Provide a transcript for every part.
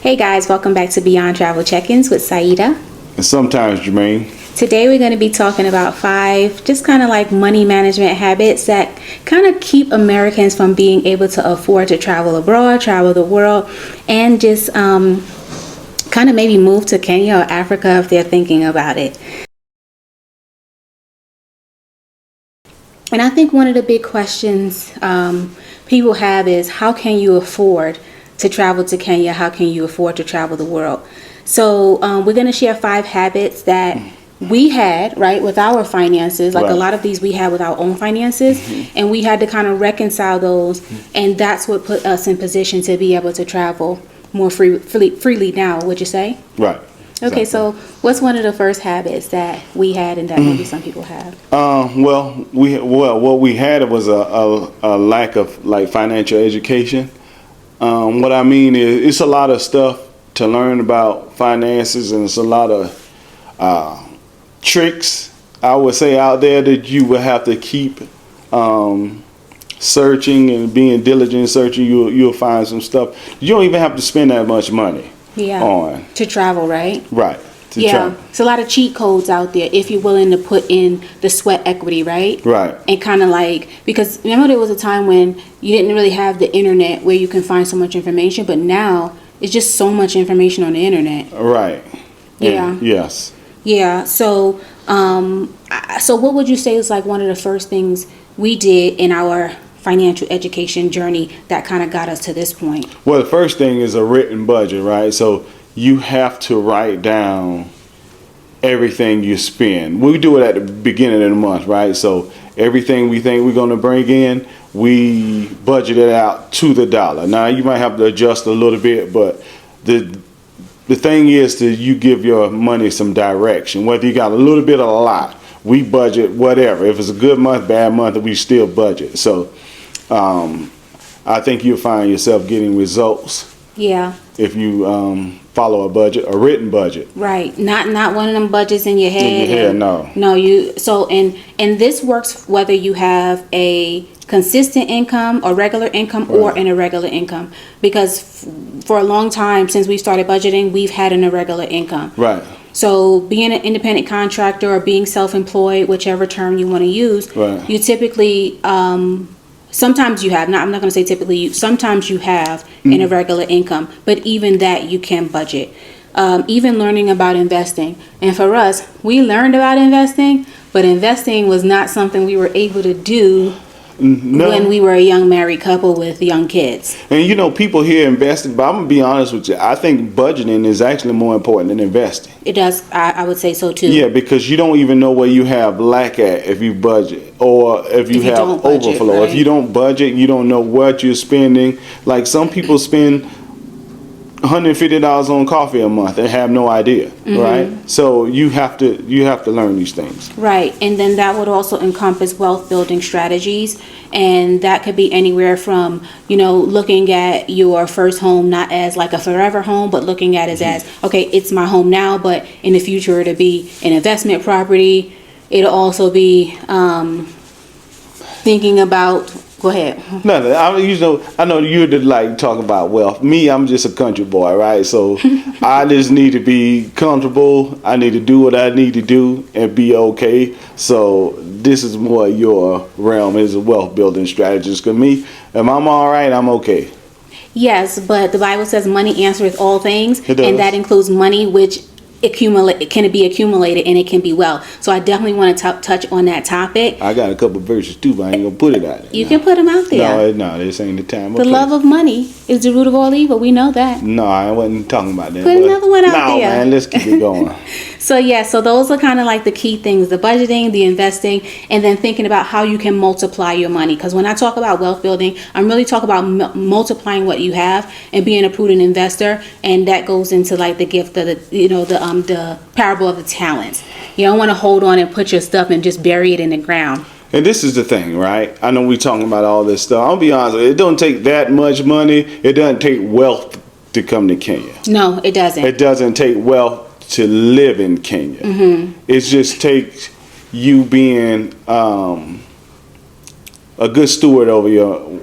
Hey guys, welcome back to Beyond Travel Check-ins with Saida. And sometimes, Jermaine. Today we're going to be talking about 5 just kind of like money management habits that kind of keep Americans from being able to afford to travel abroad, travel the world, and just kind of maybe move to Kenya or Africa if they're thinking about it. And I think one of the big questions people have is, how can you afford to travel to Kenya? How can you afford to travel the world? So we're going to share 5 habits that we had, right, with our finances. Like, right. A lot of these we had with our own finances, and we had to kind of reconcile those, and that's what put us in position to be able to travel more freely now, would you say? Right. Okay, so what's one of the first habits that we had and that maybe some people have? What we had was a lack of like financial education. What I mean is, it's a lot of stuff to learn about finances, and it's a lot of tricks, I would say, out there that you would have to keep searching and being diligent searching. You'll find some stuff. You don't even have to spend that much money on to travel, right? Right. Travel. It's a lot of cheat codes out there if you're willing to put in the sweat equity, right? Right. And kind of like, because remember there was a time when you didn't really have the internet where you can find so much information, but now it's just so much information on the internet. Right. Yeah. Yes. Yeah. So, so what would you say is like one of the first things we did in our financial education journey that kind of got us to this point? Well, the first thing is a written budget, right? So you have to write down everything you spend. We do it at the beginning of the month, right? So everything we think we're going to bring in, we budget it out to the dollar. Now you might have to adjust a little bit, but the thing is that you give your money some direction. Whether you got a little bit or a lot, we budget whatever. If it's a good month, bad month, we still budget. So I think you'll find yourself getting results. Yeah. If you follow a budget, a written budget. Right. Not one of them budgets in your head. In your head, no. No, and this works whether you have a consistent income or regular income, right, or an irregular income, because for a long time since we started budgeting, we've had an irregular income. Right. So being an independent contractor or being self-employed, whichever term you want to use, right, you typically sometimes you have, I'm not going to say typically, sometimes you have an irregular income, but even that you can budget. Even learning about investing. And for us, we learned about investing, but investing was not something we were able to do when we were a young married couple with young kids. And you know, people here investing, but I'm going to be honest with you, I think budgeting is actually more important than investing. It does. I would say so too. Yeah, because you don't even know where you have lack at if you budget, or if you have overflow. Right? If you don't budget, you don't know what you're spending. Like some people spend $150 on coffee a month and have no idea, right? So you have to learn these things. Right, and then that would also encompass wealth building strategies, and that could be anywhere from, looking at your first home not as like a forever home, but looking at it as, okay, it's my home now, but in the future it'll be an investment property. It'll also be thinking about. Go ahead. Nothing. I know you'd like talk about wealth. Me, I'm just a country boy, right? So I just need to be comfortable. I need to do what I need to do and be okay. So this is more your realm as a wealth building strategist. Because me, if I'm all right, I'm okay. Yes, but the Bible says money answereth all things, and that includes money which can be accumulated, and it can be wealth. So I definitely want to touch on that topic. I got a couple verses too, but I ain't gonna put it out there. You can put them out there. No, this ain't the time. The love of money is the root of all evil. We know that. No, I wasn't talking about that. Put another one out there. No, man, let's keep it going. So those are kind of like the key things: the budgeting, the investing, and then thinking about how you can multiply your money. Because when I talk about wealth building, I'm really talking about multiplying what you have and being a prudent investor, and that goes into like the gift of the parable of the talents. You don't want to hold on and put your stuff and just bury it in the ground. And this is the thing, right? I know we're talking about all this stuff. I'll be honest with you, it don't take that much money. It doesn't take wealth to come to Kenya. No, it doesn't. It doesn't take wealth to live in Kenya. It just takes you being a good steward over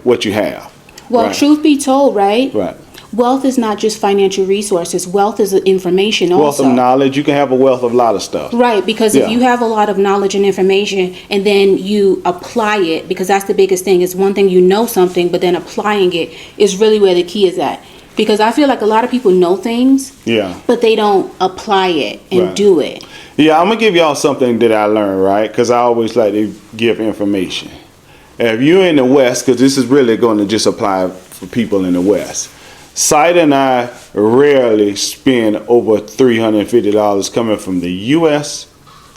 what you have. Well, right? Truth be told, right? Right. wealth is not just financial resources. Wealth is information Wealth also. of knowledge. You can have a wealth of a lot of stuff. Right, because Yeah. if you have a lot of knowledge and information and then you apply it, because that's the biggest thing. It's one thing you know something, but then applying it is really where the key is at. Because I feel like a lot of people know things, Yeah. but they don't apply it and Right. do it. Yeah, I'm gonna give y'all something that I learned, right? Because I always like to give information. If you're in the West, because this is really going to just apply for people in the West. Sight and I rarely spend over $350 coming from the U.S.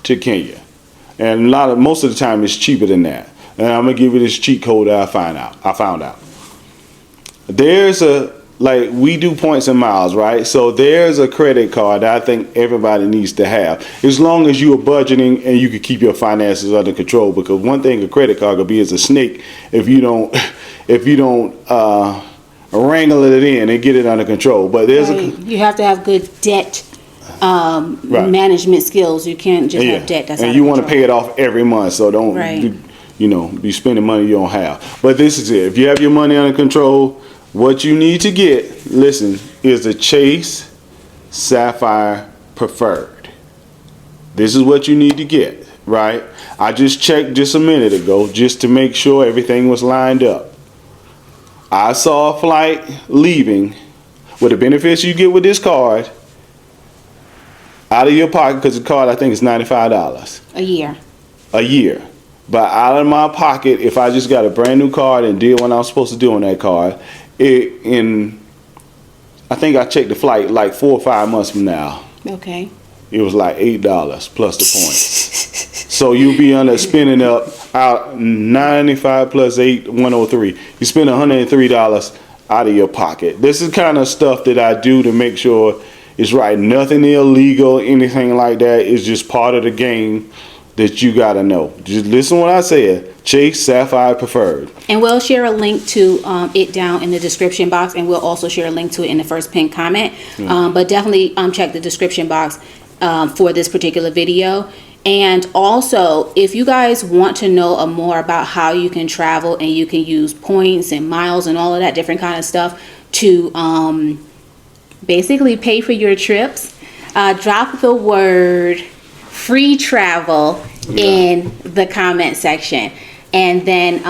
to Kenya, and most of the time it's cheaper than that. And I'm gonna give you this cheat code that I found out. There's we do points and miles, right? So there's a credit card that I think everybody needs to have, as long as you are budgeting and you can keep your finances under control. Because one thing a credit card could be is a snake if you don't wrangle it in and get it under control. But there's Right. You have to have good debt Right. management skills. You can't just have debt that's out and of you want to control. pay it off every month, so don't Right. be spending money you don't have. But this is it. If you have your money under control, what you need to get, listen, is the Chase Sapphire Preferred. This is what you need to get, right? I just checked just a minute ago just to make sure everything was lined up. I saw a flight leaving with the benefits you get with this card out of your pocket, because the card I think is $95 A year. a year. But out of my pocket, if I just got a brand new card and did what I was supposed to do on that card, I think I checked the flight like 4 or 5 months from now. Okay. It was like $8 plus the points. So you'll be under spending out 95 plus 8, 103. You spend $103 out of your pocket. This is kind of stuff that I do to make sure it's right. Nothing illegal, anything like that. It's just part of the game that you gotta know. Just listen to what I said. Chase Sapphire Preferred. And we'll share a link to it down in the description box, and we'll also share a link to it in the first pinned comment. But definitely check the description box for this particular video. And also, if you guys want to know more about how you can travel and you can use points and miles and all of that different kind of stuff to basically pay for your trips, drop the word free travel in the comment section. And then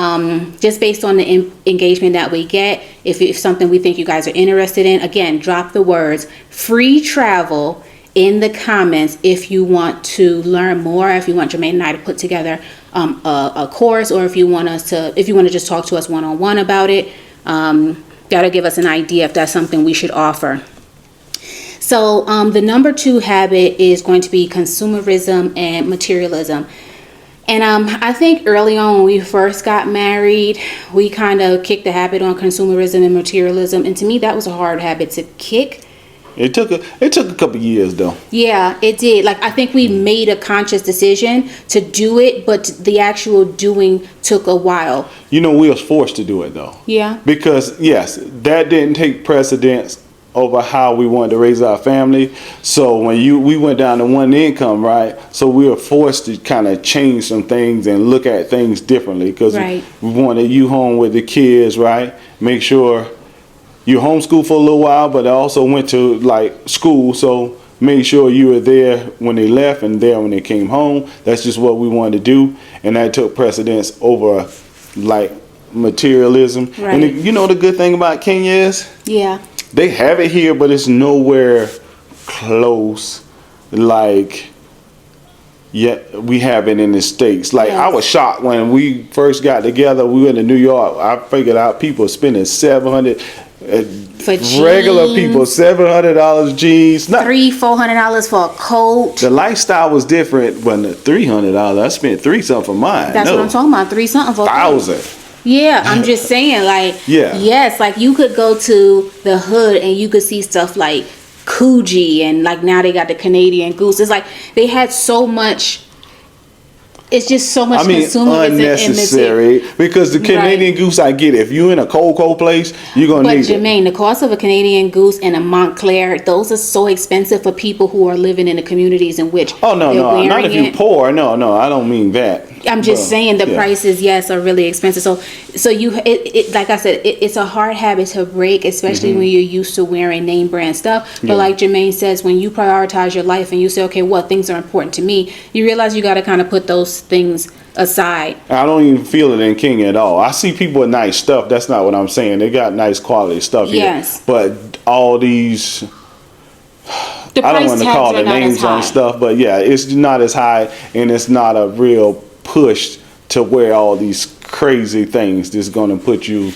just based on the engagement that we get, if it's something we think you guys are interested in, again, drop the words free travel in the comments if you want to learn more, if you want Jermaine and I to put together a course, or if you want to just talk to us one-on-one about it. That'll give us an idea if that's something we should offer. So the number 2 habit is going to be consumerism and materialism. And I think early on when we first got married, we kind of kicked the habit on consumerism and materialism. And to me, that was a hard habit to kick. It took a couple years though. Yeah, it did. Like, I think we made a conscious decision to do it, but the actual doing took a while. We was forced to do it though. Yeah. Because yes, that didn't take precedence over how we wanted to raise our family. So when we went down to one income, right? So we were forced to kind of change some things and look at things differently, because Right. we wanted you home with the kids, right? Make sure you homeschooled for a little while, but I also went to school, so make sure you were there when they left and there when they came home. That's just what we wanted to do, and that took precedence over materialism. Right. And the good thing about Kenya is, Yeah. they have it here, but it's nowhere close we have it in the States. Yes. I was shocked when we first got together. We went to New York. I figured out people spending $700. For Regular jeans. people, $700 jeans. Not, $300-$400 for a coat. the lifestyle was different. When the $300, I spent $3 something for mine. That's what I'm talking about. $3 something for a coat. $1,000. Yeah, I'm just saying, Yeah. yes, you could go to the hood and you could see stuff like Coogee, and now they got the Canadian Goose. It's they had so much. It's just so much consumerism unnecessary. Because the Canadian Goose, I get it. If you're in a cold place, you're gonna need it. But Jermaine, the cost of a Canadian Goose and a Montclair, those are so expensive for people who are living in the communities in which Oh no, they're no, not wearing if you're it. poor. No, I don't mean that. I'm just Well, saying the yeah. prices, yes, are really expensive. So like I said, it's a hard habit to break, especially when you're used to wearing name brand stuff. But Yeah. like Jermaine says, when you prioritize your life and you say, okay, what things are important to me, you realize you got to kind of put those things aside. I don't even feel it in Kenya at all. I see people with nice stuff. That's not what I'm saying. They got nice quality stuff here. Yes. But all these, The I don't price want to tags call are it not as names on high. stuff, but yeah, it's not as high, and it's not a real push to wear all these crazy things that's going to put you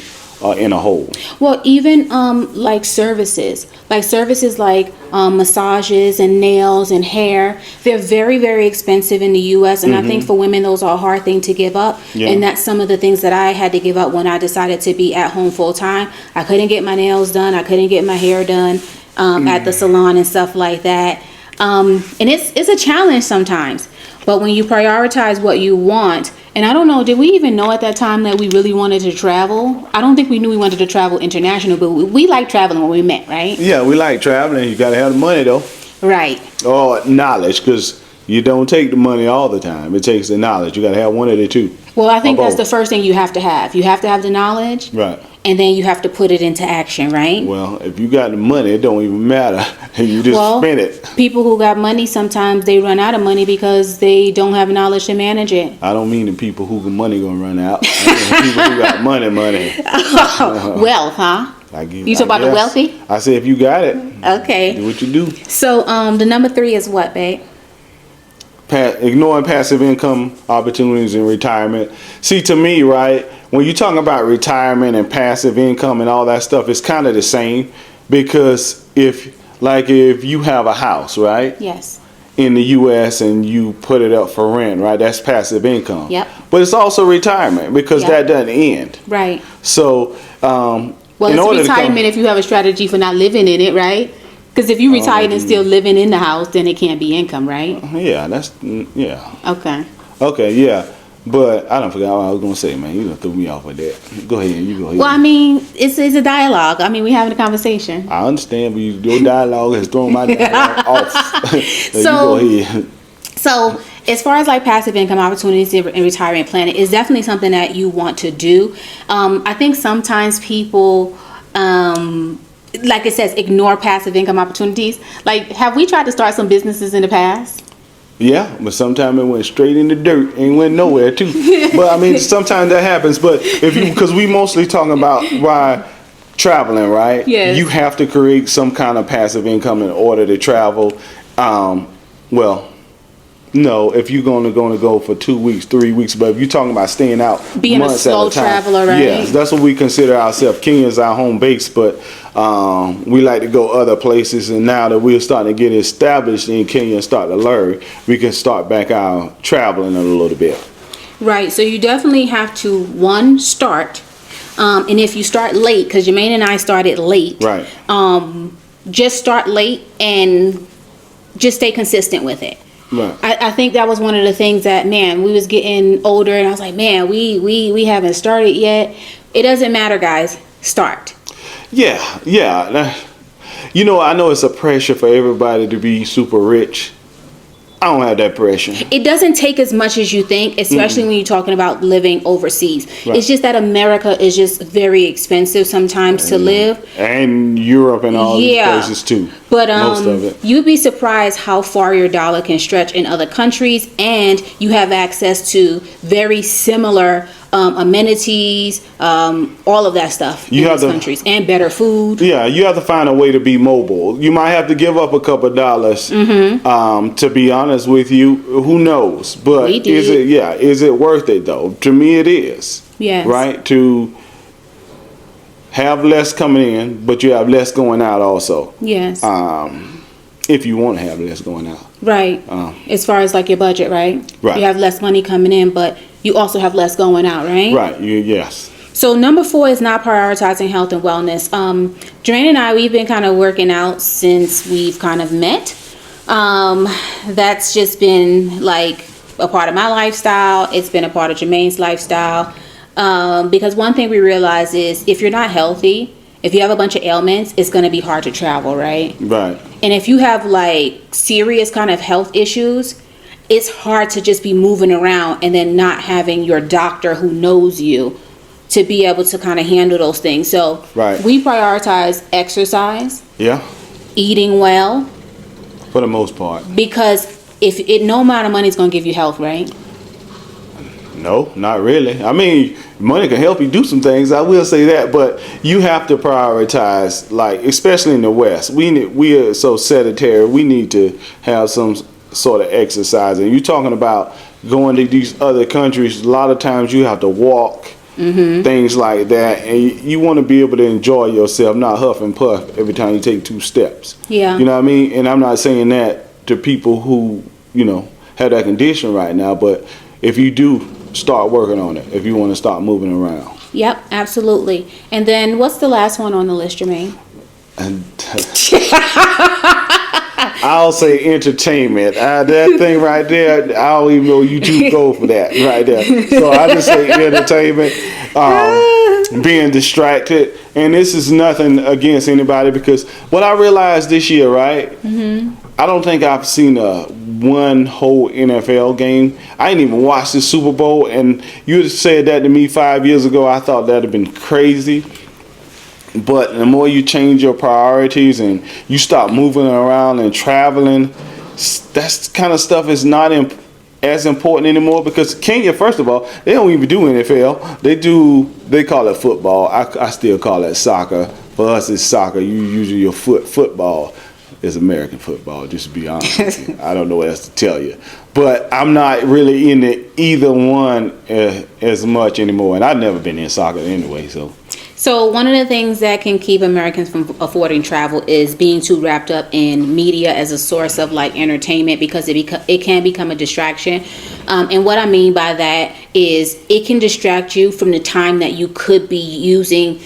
in a hole. Well, even like services like massages and nails and hair, they're very, very expensive in the U.S. And I think for women, those are a hard thing to give up. Yeah. And that's some of the things that I had to give up when I decided to be at home full time. I couldn't get my nails done. I couldn't get my hair done at the salon and stuff like that. And it's a challenge sometimes. But when you prioritize what you want, and I don't know, did we even know at that time that we really wanted to travel? I don't think we knew we wanted to travel international, but we like traveling when we met, right? Yeah, we like traveling. You got to have the money, though. Right. Or knowledge, because you don't take the money all the time. It takes the knowledge. You got to have one of the two. Well, I think Or that's the both. first thing you have to have. You have to have the knowledge. Right. And then you have to put it into action, right? Well, if you got the money, it don't even matter. You just spend it. People who got money, sometimes they run out of money because they don't have knowledge to manage it. I don't mean the people who got money gonna run out. I mean the people who got money. Wealth, huh? You talk about the guess. wealthy? I said if you got it, Okay. do what you do. So the number 3 is what, babe? Ignoring passive income opportunities in retirement. See, to me, right, when you're talking about retirement and passive income and all that stuff, it's kind of the same, because if you have a house, right, Yes. in the U.S. and you put it up for rent, right, that's passive income. Yep. But it's also retirement, because Yep. that doesn't end. Right. So, Well, in it's order to retirement if you have a strategy for not living in it, right? Because if you retired and still living in the house, then it can't be income, right? yeah, yeah. Okay. Okay, yeah. But I don't forget what I was gonna say, man. You done threw me off with that. Go ahead, you go ahead. Well, I mean, it's a dialogue. I mean, we're having a conversation. I understand, but your dialogue has thrown my dialogue off. You So- go ahead. So, as far as like passive income opportunities and retirement planning, is definitely something that you want to do. I think sometimes people, like it says, ignore passive income opportunities. Like, have we tried to start some businesses in the past? Yeah, but sometimes it went straight in the dirt and went nowhere too. But I mean, sometimes that happens. But because we mostly talking about why traveling, right? Yes. You have to create some kind of passive income in order to travel. Well, no, if you're going to go for 2 weeks, 3 weeks, but if you're talking about staying out, Being a months slow at a time, traveler, right? Yes, that's what we consider ourselves. Kenya is our home base, but we like to go other places. And now that we're starting to get established in Kenya and start to learn, we can start back our traveling a little bit. Right. So you definitely have to, one, start. And if you start late, because Jermaine and I started late, Right. just start late and just stay consistent with it. Right. I think that was one of the things that, man, we was getting older and I was like, man, we haven't started yet. It doesn't matter, guys. Start. Yeah. You know, I know it's a pressure for everybody to be super rich. I don't have that pressure. It doesn't take as much as you think, especially when you're talking about living overseas. Right. It's just that America is just very expensive sometimes to live. And Europe and all these places too. But most of it. you'd be surprised how far your dollar can stretch in other countries, and you have access to very similar amenities, all of that stuff in those countries, and better food. Yeah, you have to find a way to be mobile. You might have to give up a couple of dollars. To be honest with you, who knows? But We did. is it worth it though? To me, it is. Yes. Right, to have less coming in, but you have less going out also. Yes. If you want to have less going out. Right. As far as like your budget, right? Right. You have less money coming in, but you also have less going out, right? Right. Yes. So number 4 is not prioritizing health and wellness. Jermaine and I, we've been kind of working out since we've kind of met. That's just been like a part of my lifestyle. It's been a part of Jermaine's lifestyle. Because one thing we realize is if you're not healthy, if you have a bunch of ailments, it's going to be hard to travel, right? Right. And if you have like serious kind of health issues it's hard to just be moving around and then not having your doctor who knows you to be able to kind of handle those things. So Right. we prioritize exercise, Yeah, eating well, for the most part. because if it, no amount of money is going to give you health, right? No, not really. I mean, money can help you do some things. I will say that, but you have to prioritize, like especially in the West. We are so sedentary. We need to have some sort of exercise. And you're talking about going to these other countries. A lot of times you have to walk, things like that, and you want to be able to enjoy yourself, not huff and puff every time you take 2 steps. Yeah. You know what I mean? And I'm not saying that to people who have that condition right now, but if you do, start working on it if you want to start moving around. Yep, absolutely. And then what's the last one on the list, Jermaine? And I'll say entertainment. That thing right there, I don't even know you two go for that right there. So I just say entertainment, being distracted. And this is nothing against anybody, because what I realized this year, right? I don't think I've seen one whole NFL game. I didn't even watch the Super Bowl, and you said that to me 5 years ago. I thought that'd have been crazy. But the more you change your priorities and you start moving around and traveling, that kind of stuff is not as important anymore, because Kenya, first of all, they don't even do NFL. They call it football. I still call it soccer. For us, it's soccer. You usually your football is American football, just to be honest with you. I don't know what else to tell you. But I'm not really into either one as much anymore. And I've never been in soccer anyway, So one of the things that can keep Americans from affording travel is being too wrapped up in media as a source of like entertainment, because it can become a distraction. And what I mean by that is it can distract you from the time that you could be using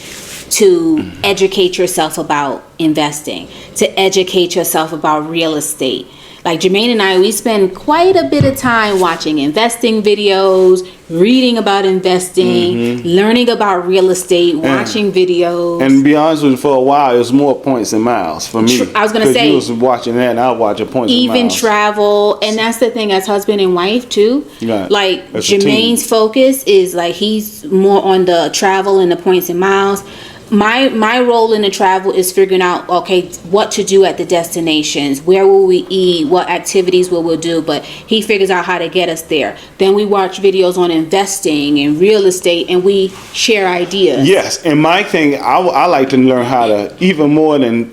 to educate yourself about investing, to educate yourself about real estate. Like Jermaine and I, we spend quite a bit of time watching investing videos, reading about investing, learning about real estate, watching videos. And to be honest with you, for a while, it was more points and miles for me. I was going to say, you was watching that, and I was watching points and miles. Even travel, and that's the thing, as husband and wife too. Right. Like As a team. Jermaine's focus is like he's more on the travel and the points and miles. My role in the travel is figuring out, okay, what to do at the destinations, where will we eat, what activities will we do, but he figures out how to get us there. Then we watch videos on investing and real estate, and we share ideas. Yes, and my thing, I like to learn how to, even more than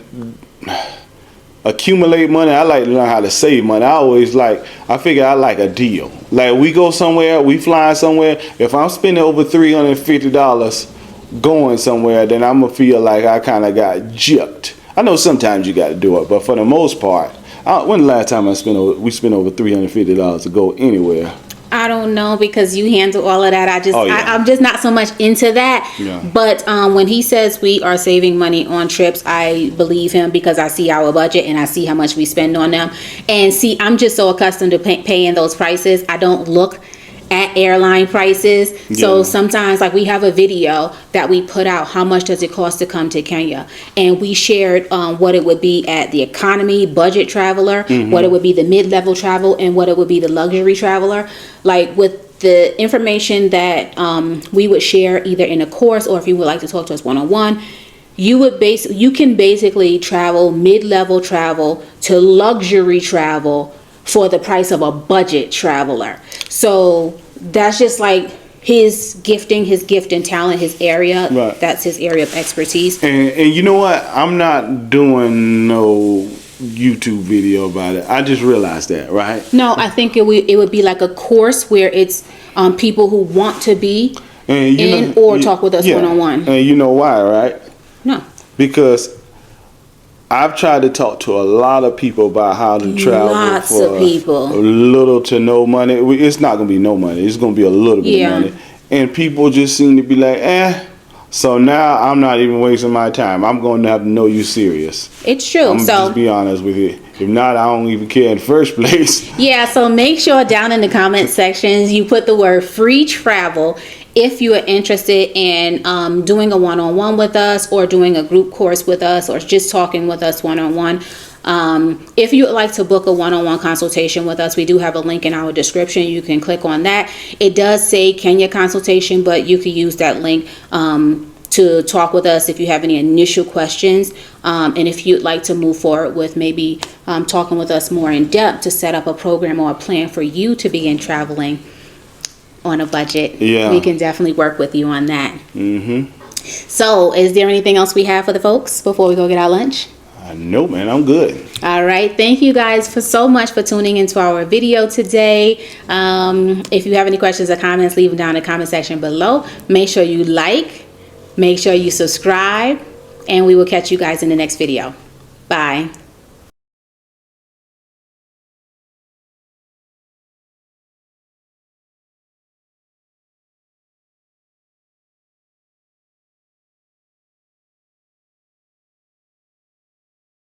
accumulate money, I like to learn how to save money. I figure I like a deal. Like we go somewhere, we fly somewhere, if I'm spending over $350 going somewhere, then I'm gonna feel like I kind of got gypped. I know sometimes you got to do it, but for the most part, when the last time we spent over $350 to go anywhere? I don't know, because you handle all of that. I'm just not so much into that. Yeah. But when he says we are saving money on trips, I believe him, because I see our budget and I see how much we spend on them. And see, I'm just so accustomed to paying those prices. I don't look at airline prices. So sometimes, like, we have a video that we put out, how much does it cost to come to Kenya, and we shared what it would be at the economy budget traveler, what it would be the mid-level travel, and what it would be the luxury traveler. Like with the information that we would share either in a course, or if you would like to talk to us one-on-one, you can basically travel mid-level travel to luxury travel for the price of a budget traveler. So that's just like his gift and talent, his area. Right. That's his area of expertise. And you know what? I'm not doing no YouTube video about it. I just realized that, right? No, I think it would be like a course where it's people who want to be And talk with us one-on-one. And you know why, right? No. Because I've tried to talk to a lot of people about how to travel Lots for of people. little to no money. It's not going to be no money. It's going to be a little bit of money. And people just seem to be like, So now I'm not even wasting my time. I'm going to have to know you serious. It's true. I'm just be honest with you. If not, I don't even care in the first place. Yeah, so make sure down in the comment sections you put the word free travel if you are interested in doing a one-on-one with us, or doing a group course with us, or just talking with us one-on-one. If you would like to book a one-on-one consultation with us, we do have a link in our description. You can click on that. It does say Kenya consultation, but you can use that link to talk with us if you have any initial questions, and if you'd like to move forward with maybe talking with us more in depth to set up a program or a plan for you to begin traveling on a budget. Yeah. We can definitely work with you on that. Mm-hmm. So is there anything else we have for the folks before we go get our lunch? No, man, I'm good. All right. Thank you guys for so much for tuning into our video today. If you have any questions or comments, leave them down in the comment section below. Make sure you like, make sure you subscribe, and we will catch you guys in the next video. Bye.